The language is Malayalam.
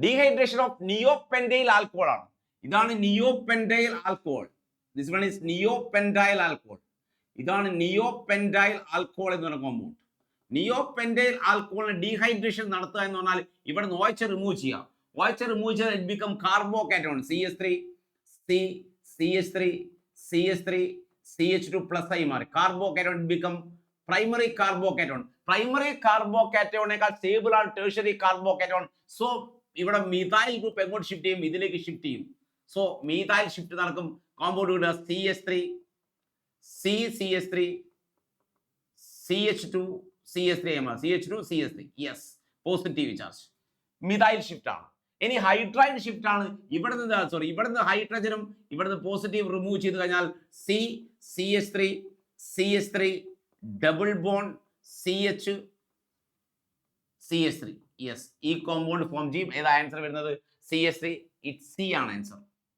ഡീഹൈഡ്രേഷൻ ഓഫ് നിയോപെൻഡൈൽ ആൽക്കഹോൾ ആണ്. ഇതാണ് neopentyl alcohol. This one is neopentyl alcohol. ഇതാണ് നിയോപെൻഡൈൽ ആൽക്കഹോൾ എന്ന് പറയുന്ന കോമ്പൗണ്ട്. നിയോപെൻഡൈൽ ആൽക്കഹോളിന് ഡീഹൈഡ്രേഷൻ നടത്തുക എന്ന് പറഞ്ഞാൽ ഇവിടെ നിന്ന് OH റിമൂവ് ചെയ്യാം. OH റിമൂവ് ചെയ്താൽ it become carbocation CH3 C CH3 CH3 CH2 plus ആയി മാറി. Carbocation become primary carbocation. Primary കാർബോകാറ്റോണേക്കാൾ സ്റ്റേബിൾ ആണ് ടെർഷ്യറി കാർബോകാറ്റോൺ. സോ ഇവിടെ മീഥൈൽ ഗ്രൂപ്പ് എങ്ങോട്ട് ഷിഫ്റ്റ് ചെയ്യും? ഇതിലേക്ക് ഷിഫ്റ്റ് ചെയ്യും. സോ മീഥൈൽ ഷിഫ്റ്റ് നടക്കും. കോമ്പൗണ്ട് കിട്ടുക CH3 CH3 CH2 CH3 CH2 CH3. Yes, positive charge. Methyl shift ആണ്. ഇനി ഹൈഡ്രൈഡ് ഷിഫ്റ്റ് ആണ്. ഇവിടെ നിന്ന് ഹൈഡ്രജനും ഇവിടുന്ന് പോസിറ്റീവ് റിമൂവ് ചെയ്ത് കഴിഞ്ഞാൽ CH3 double bond CH3. Yes, ഈ കോമ്പൗണ്ട് ഫോം ചെയ്യും. ഏതാ ആൻസർ വരുന്നത്? CH3. ഇറ്റ് C ആണ് ആൻസർ.